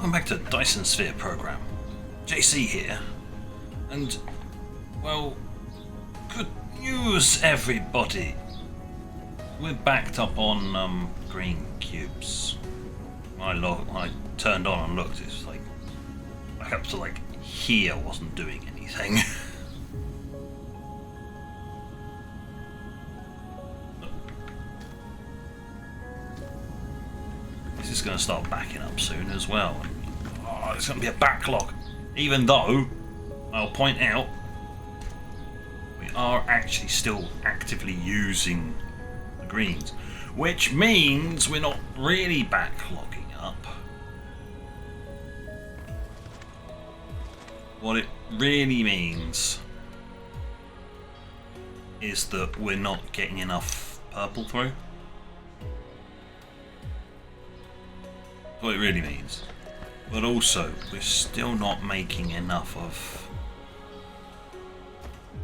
Welcome back to Dyson Sphere Program. JC here. And, well, good news everybody. We're backed up on green cubes. When I turned on and looked, it's like back up to like here wasn't doing anything. This is going to start backing up soon as well. Oh, there's going to be a backlog. Even though, I'll point out, we are actually still actively using the greens. Which means we're not really backlogging up. What it really means is that we're not getting enough purple through. What it really means. But also, we're still not making enough of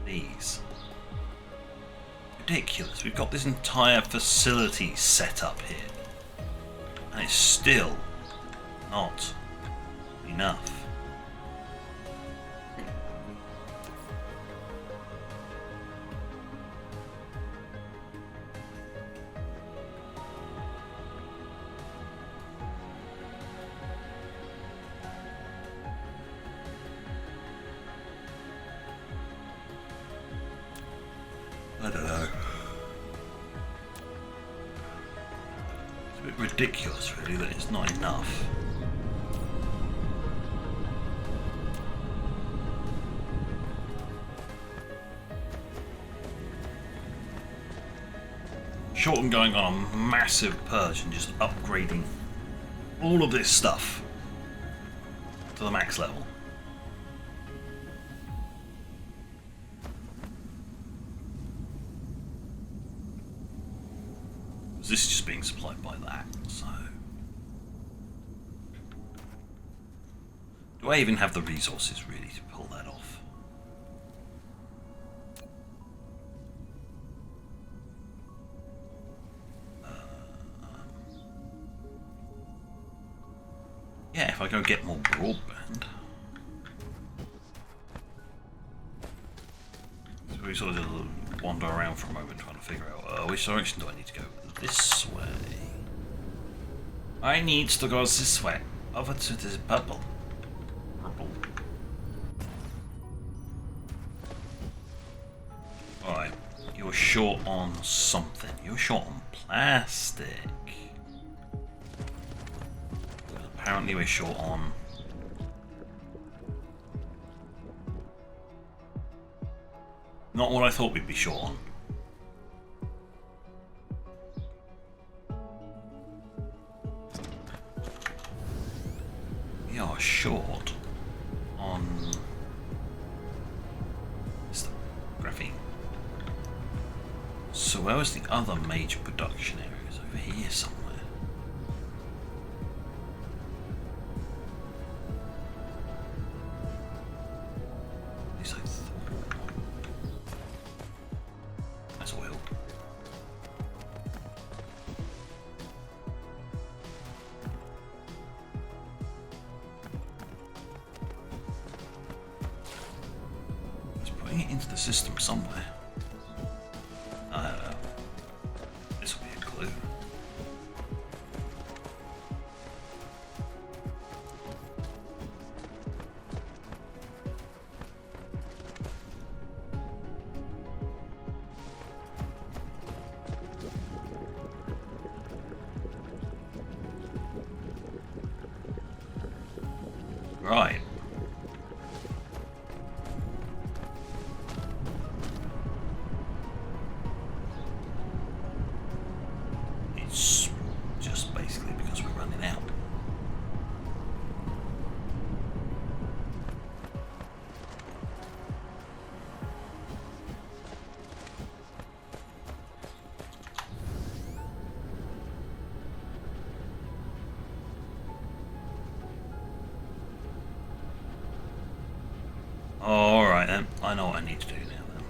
these. Ridiculous. We've got this entire facility set up here. And it's still not enough. I don't know. It's a bit ridiculous, really, that it's not enough. Short on going on a massive purge and just upgrading all of this stuff to the max level. This is just being supplied by that, so... Do I even have the resources, really, to pull that off? Yeah, if I go get more broadband... So we sort of wander around for a moment trying to figure out which direction do I need to go? This way. I need to go this way. Over to this bubble. Purple. Alright. You're short on something. You're short on plastic. Apparently we're short on... Not what I thought we'd be short on. We are short on graphene. So where was the other major production areas? Over here somewhere. At least I thought. That's oil. It into the system somewhere. I don't know. This will be a clue. Right. Just basically because we're running out. Alright then, I know what I need to do now then.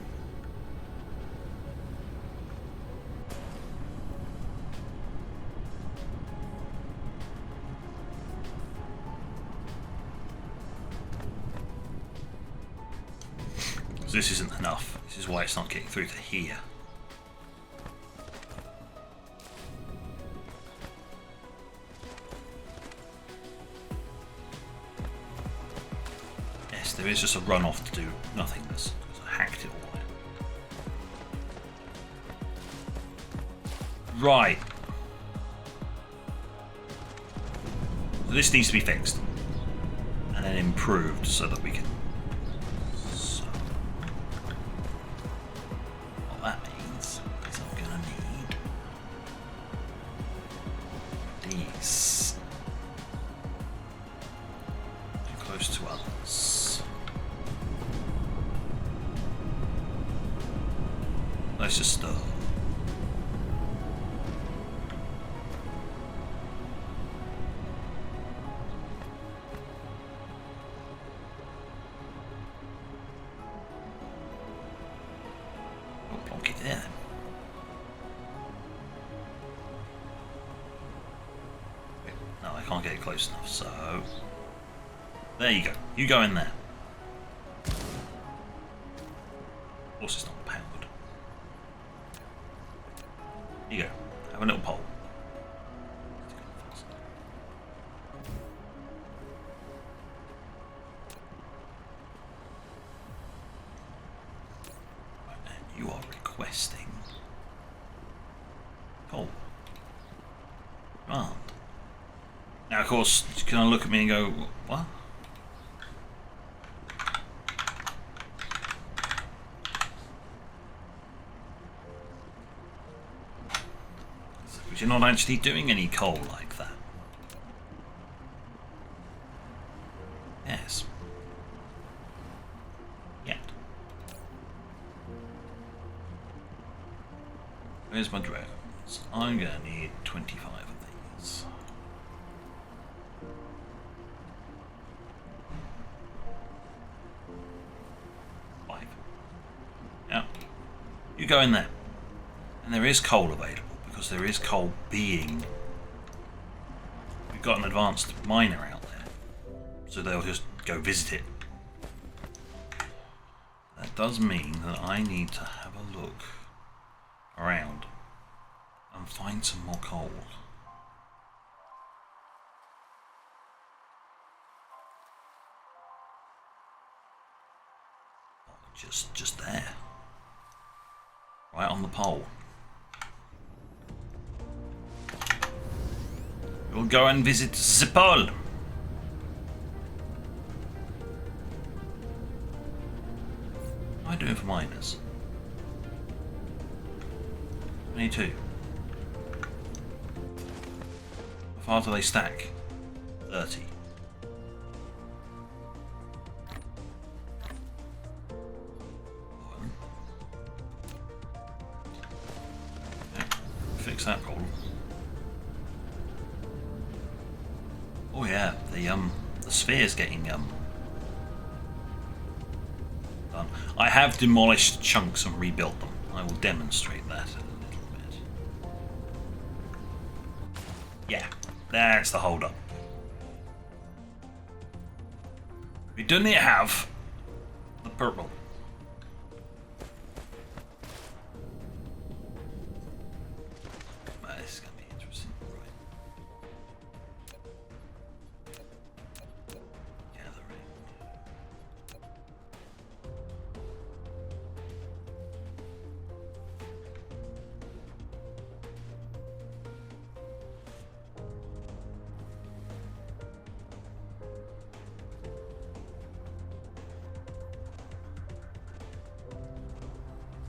this isn't enough. This is why it's not getting through to here. Yes, there is just a runoff to do nothingness. I hacked it all in. Right. So this needs to be fixed. And then improved so that we can... So... What that means is I'm going to need... these. Too close to others. Let's just start. Can't get it close enough, so there you go. You go in there. Of course, it's not powered. Here you go. Have a little pole. Right, and you are requesting coal. Command. Now, of course, you can look at me and go, what? But you're not actually doing any coal like that. Yes. Yet. Where's my drones? I'm going to need 25 of these. You go in there, and there is coal available because there is coal being. We've got an advanced miner out there, so they'll just go visit it. That does mean that I need to have a look around and find some more coal. Just there. Right on the pole. We'll go and visit the pole. What am I doing for miners? 22. How far do they stack? 30. Fix that problem. Oh yeah, the sphere's getting done. I have demolished chunks and rebuilt them. I will demonstrate that in a little bit. Yeah, that's the hold up. We do not have the purple.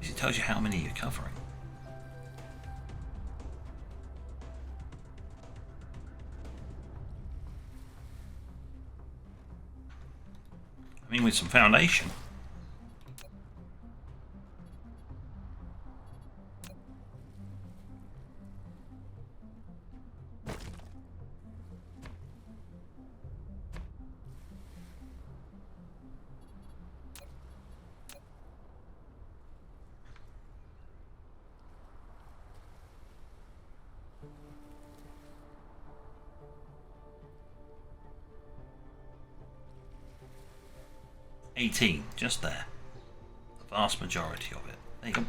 It tells you how many you're covering. I mean, with some foundation. $18, just there. vast majority of it. There you go.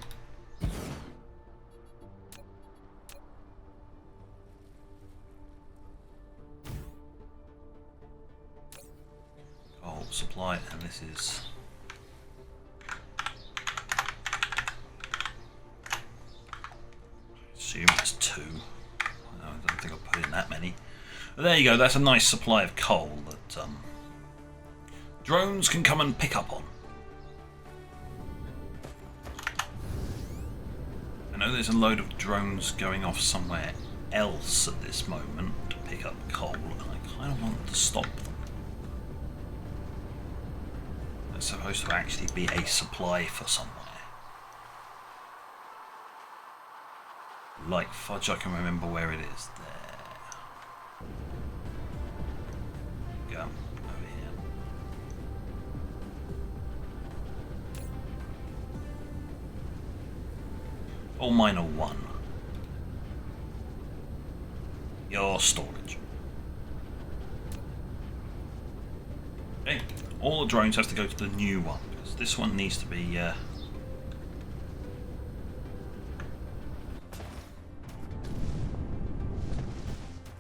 Coal supply, and this is assume it's 2. I don't think I'll put in that many. But there you go, that's a nice supply of coal that drones can come and pick up on. I know there's a load of drones going off somewhere else at this moment to pick up coal, and I kind of want to stop them. It's supposed to actually be a supply for somewhere. Like fudge, I can remember where it is. There. Go. Over here. All mine are 1. Your storage. Okay. All the drones have to go to the new one, because this one needs to be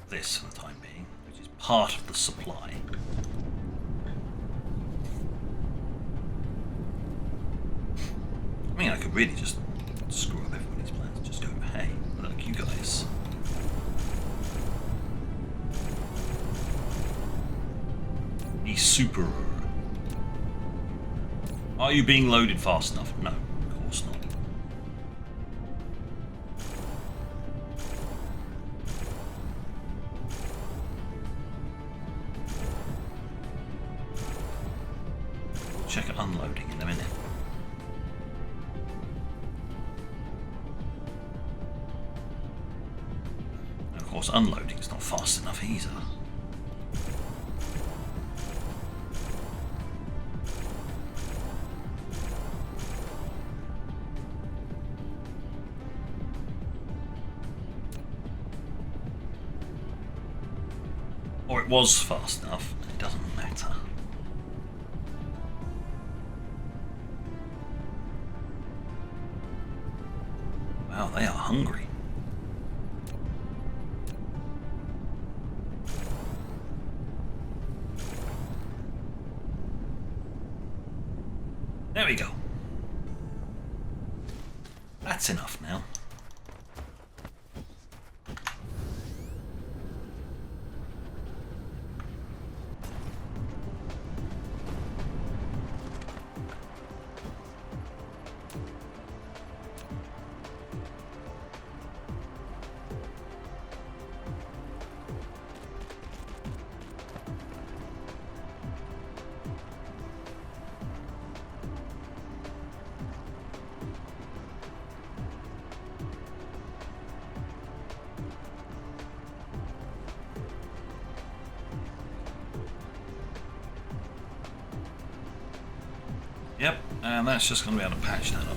this for the time being, which is part of the supply. I mean, I could really just screw up everybody's plans. Just go, hey, look, you guys. The super. Are you being loaded fast enough? No, of course not. Check unloading in a minute. And of course, unloading's not fast enough either. Or it was fast enough, and it doesn't matter. Wow, they are hungry. There we go. That's enough now. Yep, and that's just going to be able to patch that up.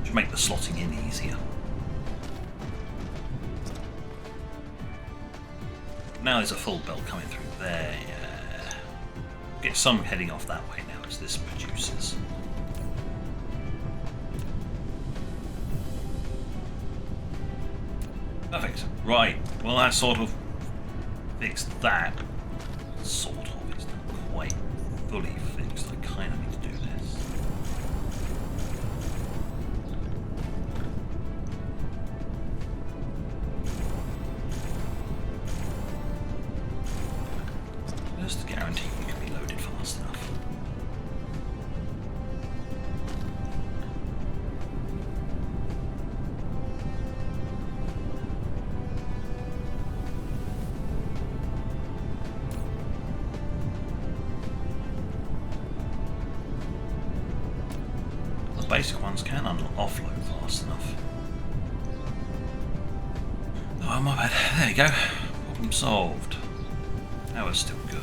Should make the slotting in easier. Now there's a full belt coming through there, yeah. Get some heading off that way now as this produces. Perfect. Right. Well, that sort of fixed that. Sort of. It's not quite fully fixed. I kind of need to do this. Just to guarantee you can be loaded fast enough. The basic ones can offload fast enough. Oh, my bad. There you go. Problem solved. That was still good.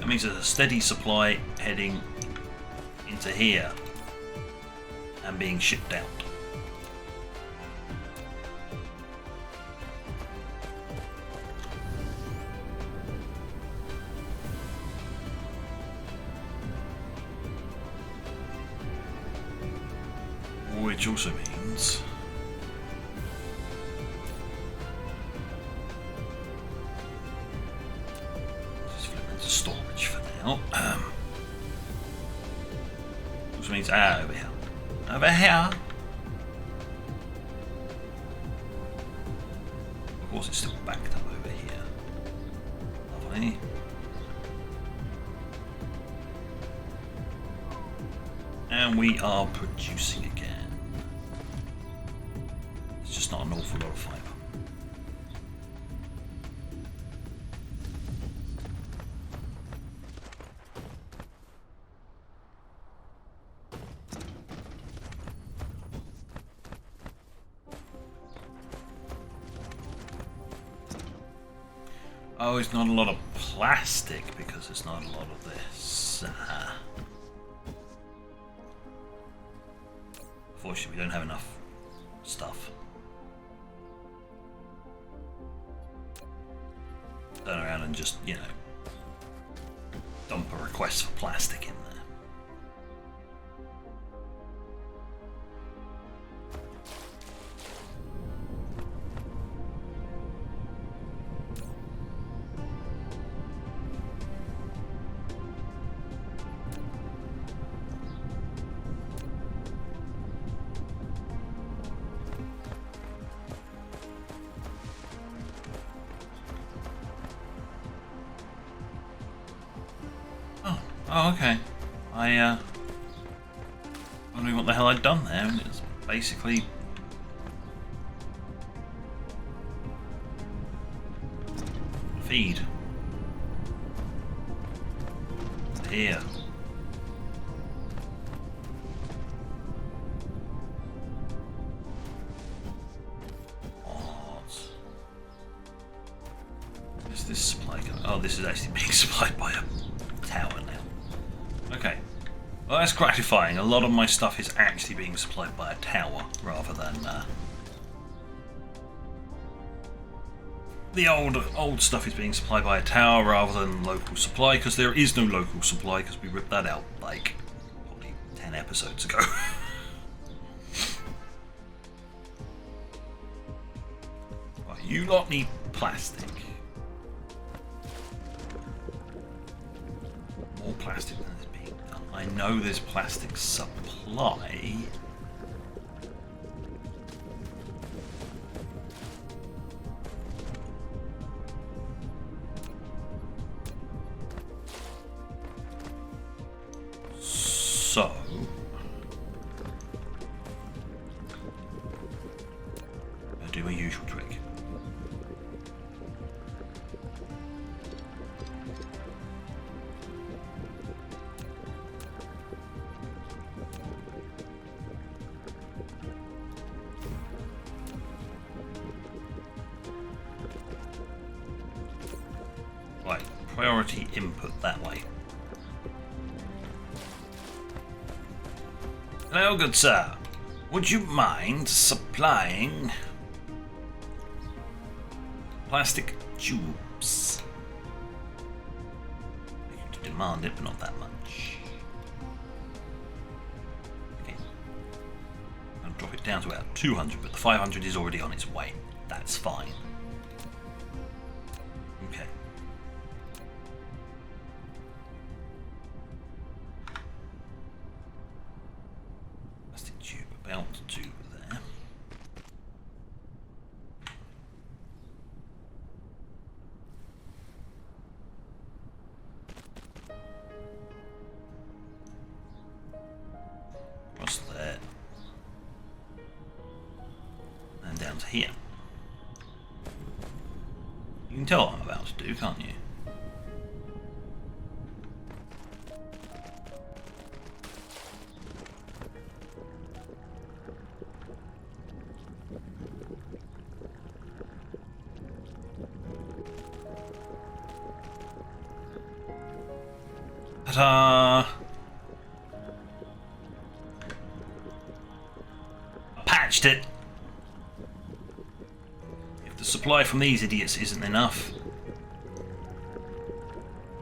That means there's a steady supply heading into here and being shipped out. Which also means just flip into storage for now. Which means over here. Over here. Of course it's still backed up over here. Lovely. And we are producing again. It's just not an awful lot of fibre. Oh, it's not a lot of plastic because there's not a lot of this. Unfortunately, we don't have enough stuff. Turn around and just, you know, dump a request for plastic in there. Oh, okay. Wondering what the hell I'd done there, and it's basically feed here. What is this supply? Oh, this is actually being supplied by a tower now. Okay, well that's gratifying. A lot of my stuff is actually being supplied by a tower rather than the old stuff is being supplied by a tower rather than local supply, because there is no local supply because we ripped that out like probably 10 episodes ago. Right, you lot need plastic. More plastic than is being done. I know there's plastic supply. So I'll do my usual trick. Right, priority input that way. Hello, good sir. Would you mind supplying plastic tubes? You can demand it, but not that much. Okay. I'll drop it down to about 200, but the 500 is already on its way. That's fine. Okay. Plastic tube about to there. Across there. And down to here. You can tell what I'm about to do, can't you? Ta-ta! I patched it! If the supply from these idiots isn't enough,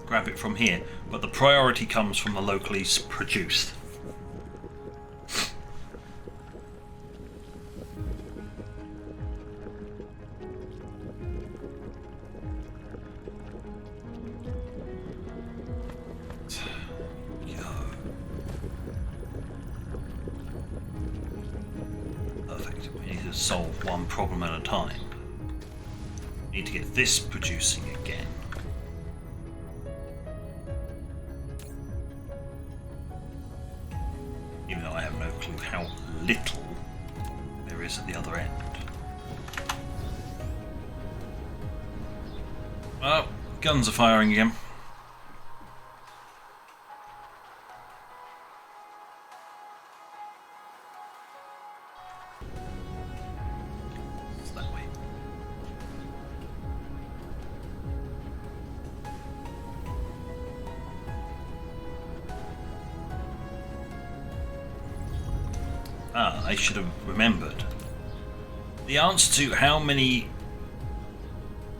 grab it from here. But the priority comes from the locally produced. Solve one problem at a time. Need to get this producing again. Even though I have no clue how little there is at the other end. Well, guns are firing again. I should have remembered. The answer to how many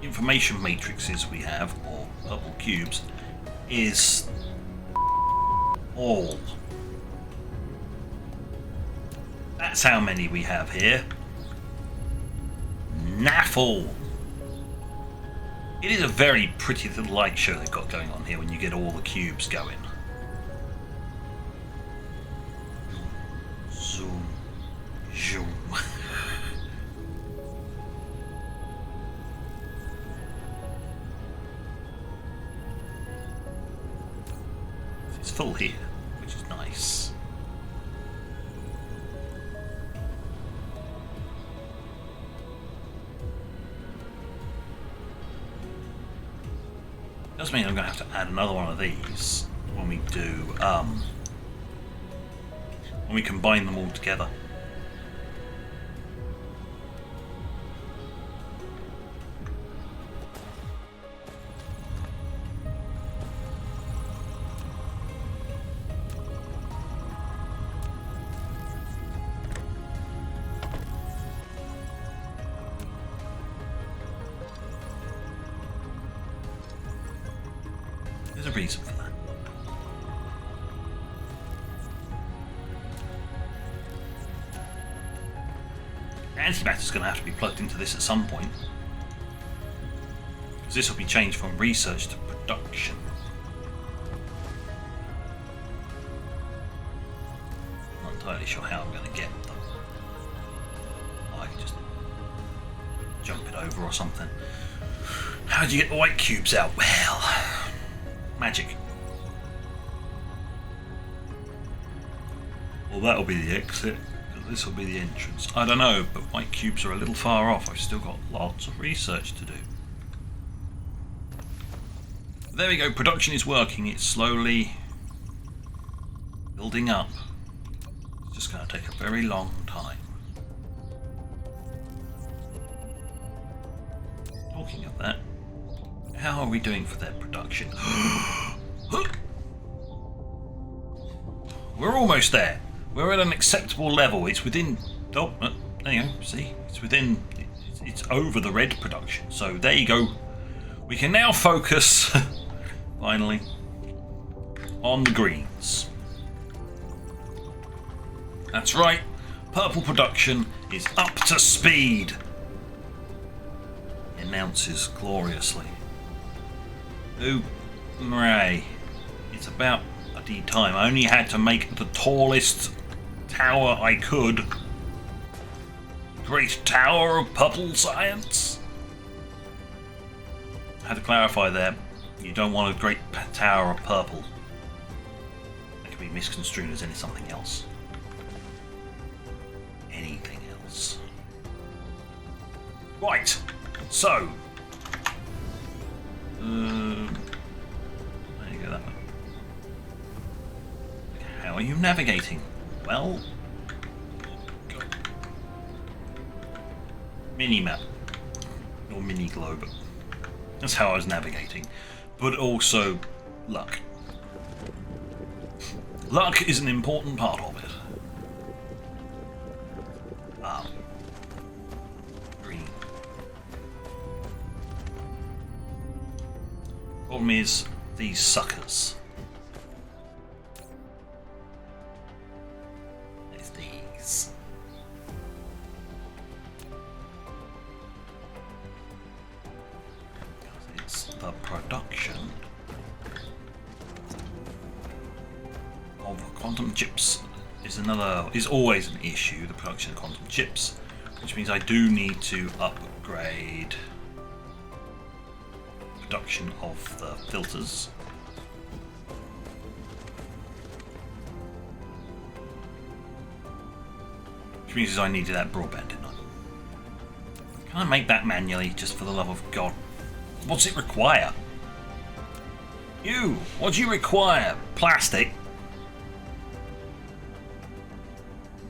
information matrices we have, or purple cubes, is all. That's how many we have here. Naffle! It is a very pretty little light show they've got going on here when you get all the cubes going. Zoom. Zoom. It's full here, which is nice. Does mean I'm going to have to add another one of these when we do, when we combine them all together. There's a reason for that. Antimatter's going to have to be plugged into this at some point, because this will be changed from research to production. Not entirely sure how I'm going to get them. I can just jump it over or something. How do you get the white cubes out? Well, magic. Well, that'll be the exit. This will be the entrance. I don't know, but white cubes are a little far off. I've still got lots of research to do. There we go. Production is working. It's slowly building up. It's just going to take a very long time. Talking of that, how are we doing for their production? We're almost there. We're at an acceptable level. It's within... Oh, there you go. See? It's within... It's over the red production. So there you go. We can now focus, finally, on the greens. That's right. Purple production is up to speed. He announces gloriously. Hooray. It's about bloody time. I only had to make the tallest tower I could. Great Tower of Purple Science. I had to clarify there. You don't want a great tower of purple. That can be misconstrued as something else. Anything else. Right. So. There you go. That one. How are you navigating? Well, mini-map, or mini-globe. That's how I was navigating. But also, luck. Luck is an important part of it. Green. Problem is these suckers. There's these. It's the production of quantum chips is always an issue, the production of quantum chips, which means I do need to upgrade production of the filters. Which means I needed that broadband, didn't I? Can I make that manually, just for the love of God? What's it require? What do you require? Plastic?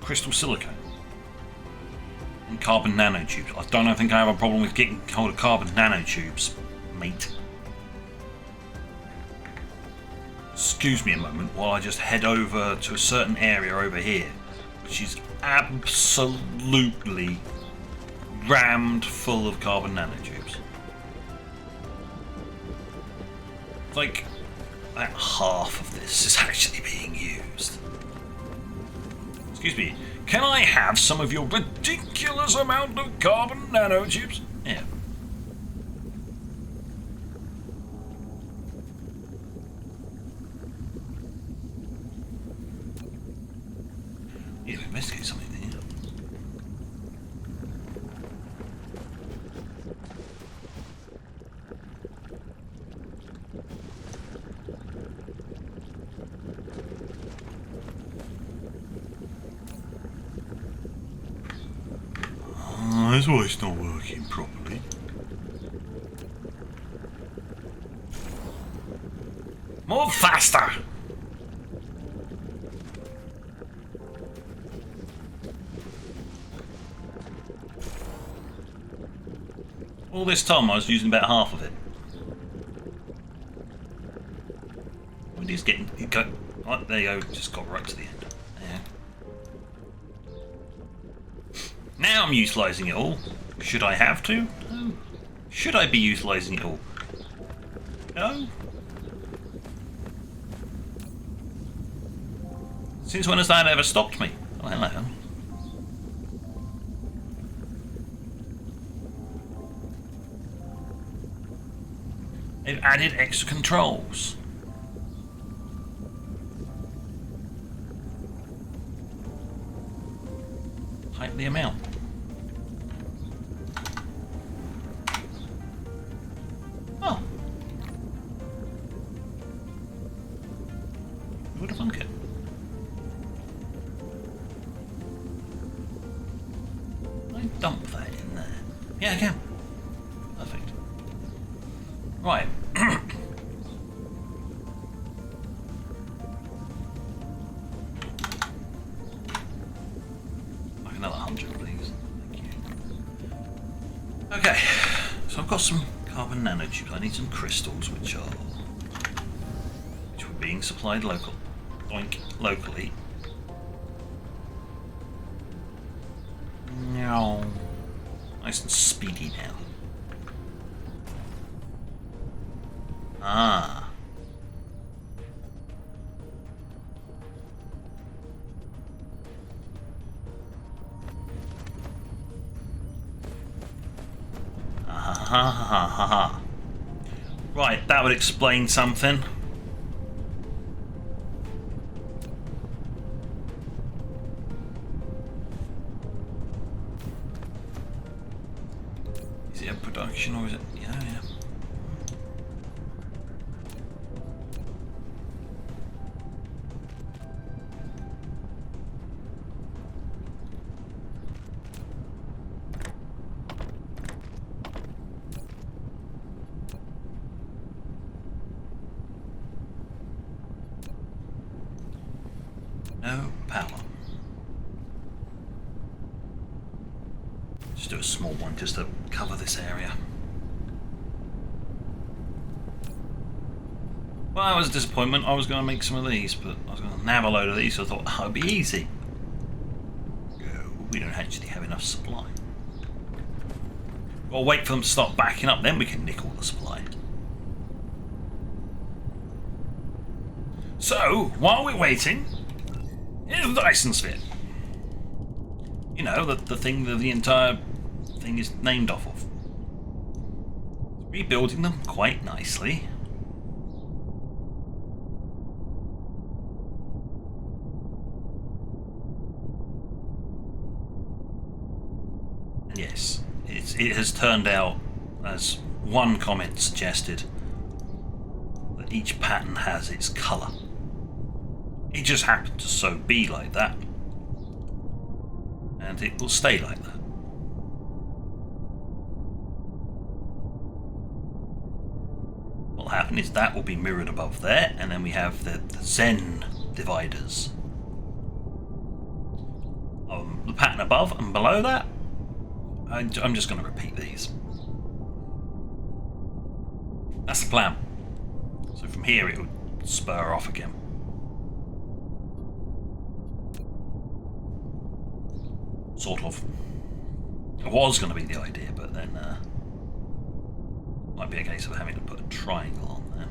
Crystal silicone? And carbon nanotubes. I don't think I have a problem with getting hold of carbon nanotubes, mate. Excuse me a moment while I just head over to a certain area over here, which is absolutely rammed full of carbon nanotubes. Like half of this is actually being used. Excuse me, can I have some of your ridiculous amount of carbon nanotubes? Yeah. Need to investigate something here. That's why it's not working properly. Move faster! All this time I was using about half of it. When he's getting... Oh, there you go, just got right to the end. Now I'm utilising it all. Should I have to? No. Should I be utilising it all? No. Since when has that ever stopped me? Oh, hello. They've added extra controls. Type the amount. Oh. Who would have thunk it? I dump that in there. Yeah, I can. Perfect. Right. Like another 100, please. Thank you. Okay, so I've got some carbon nanotubes. I need some crystals, which were being supplied locally. No. Nice and speedy now. Ah. Ha. Right, that would explain something. Is it a production or is it? Yeah. No power. Just do a small one just to cover this area. Well, that was a disappointment. I was going to make some of these, but I was going to nab a load of these, so I thought, oh, it'd be easy. No, we don't actually have enough supply. We'll wait for them to start backing up, then we can nick all the supply. So, while we're waiting, here's the Dyson Sphere. You know, the thing that the entire thing is named off of. Rebuilding them quite nicely. And yes, it has turned out, as one comment suggested, that each pattern has its colour. It just happened to so be like that. And it will stay like that. What will happen is that will be mirrored above there, and then we have the Zen dividers. The pattern above and below that, I'm just going to repeat these. That's the plan. So from here it would spur off again. Sort of. It was going to be the idea, but then might be a case of having to put a triangle on there.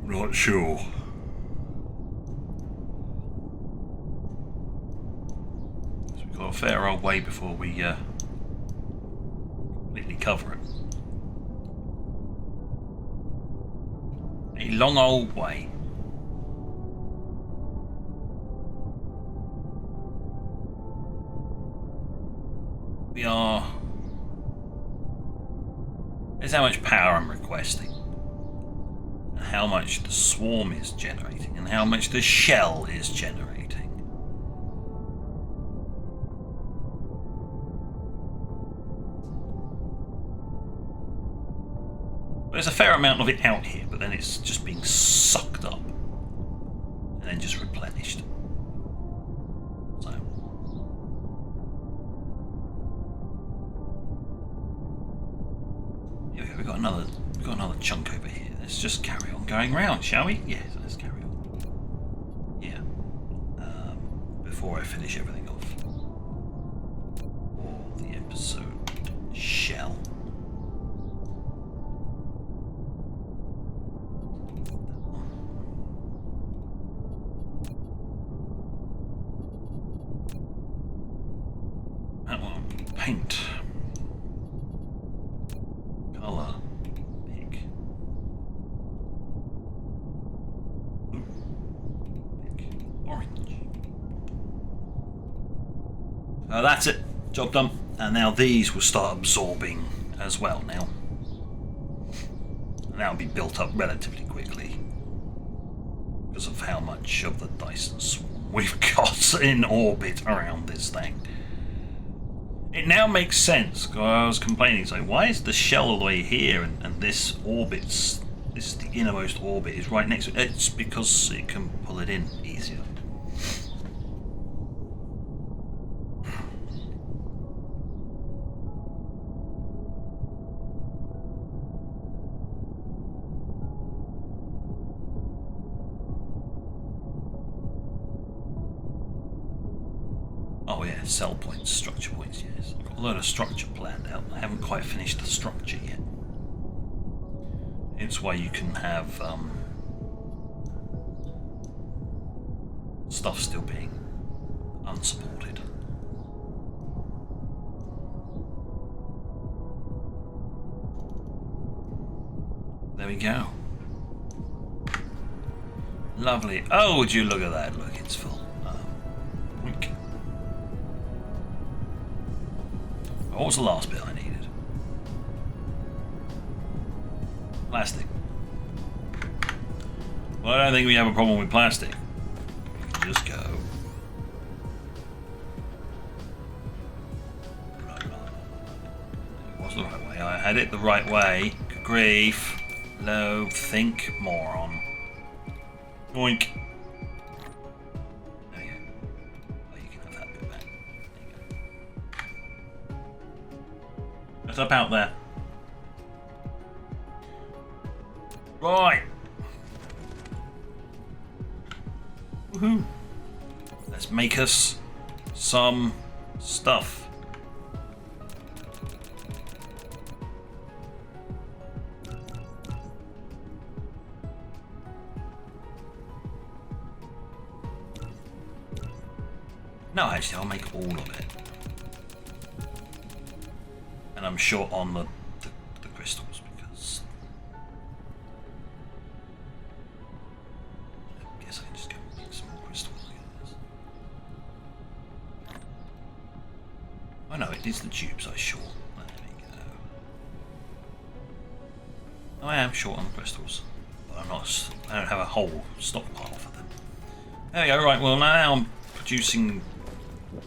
Not sure. So we've got a fair old way before we completely cover it. A long old way. We are... Here's how much power I'm requesting. And how much the swarm is generating. And how much the shell is generating. There's a fair amount of it out here, but then it's just being sucked up and then just replenished. So here we go. We've got another chunk over here. Let's just carry on going round, shall we? Yes, let's carry on. Yeah. Before I finish everything off. Or the episode shell. Paint. Color. Pick. Pick. Orange. That's it. Job done. And now these will start absorbing as well now. And that'll be built up relatively quickly because of how much of the Dyson swarm we've got in orbit around this thing. It now makes sense, because I was complaining, so why is the shell all the way here and this orbit's, this is the innermost orbit, is right next to it? It's because it can pull it in easier. Oh yeah, cell points, structure points, yes. I've got a load of structure planned out. I haven't quite finished the structure yet. It's why you can have stuff still being unsupported. There we go. Lovely. Oh, would you look at that? Look, it's full. Wink. What was the last bit I needed? Plastic. Well, I don't think we have a problem with plastic. We can just go. It was the right way. I had it the right way. Good grief. Low. Think, moron. Oink. There you go. Oh, you can have that bit back. There you go. What's up out there? Right. Woohoo. Let's make us some stuff. No, actually, I'll make all of it. And I'm short on the crystals because I guess I can just go make some more crystals. Oh no, it is the tubes I short. There we go. I am short on the crystals, but I'm not. I don't have a whole stockpile for them. There we go. Right. Well, now I'm producing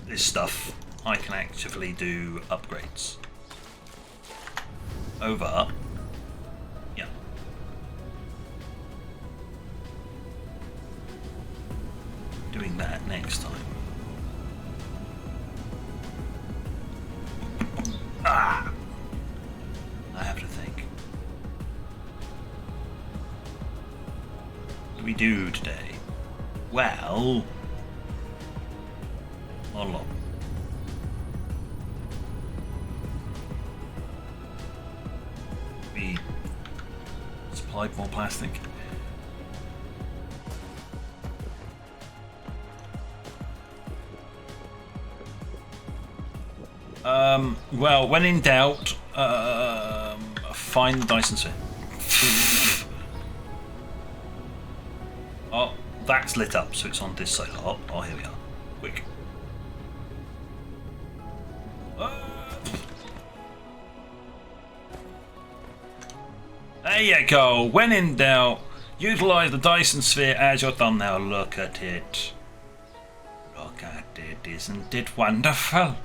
this stuff. I can actively do upgrades. Over. Yeah. Doing that next time. Ah! I have to think. What do we do today? Well, not a lot. We supplied more plastic. Well, when in doubt, find the Dyson Sphere. Oh, that's lit up, so it's on this side. Oh, here we are. Quick. There you go. When in doubt, utilize the Dyson Sphere as your thumbnail. Look at it. Look at it. Isn't it wonderful?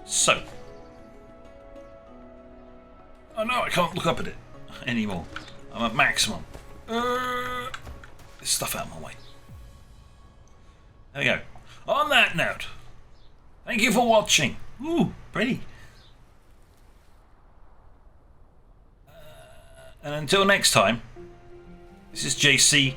So, oh no, I can't look up at it anymore. I'm at maximum. This stuff out of my way. There we go. On that note, thank you for watching. Ooh, pretty. And until next time, this is JC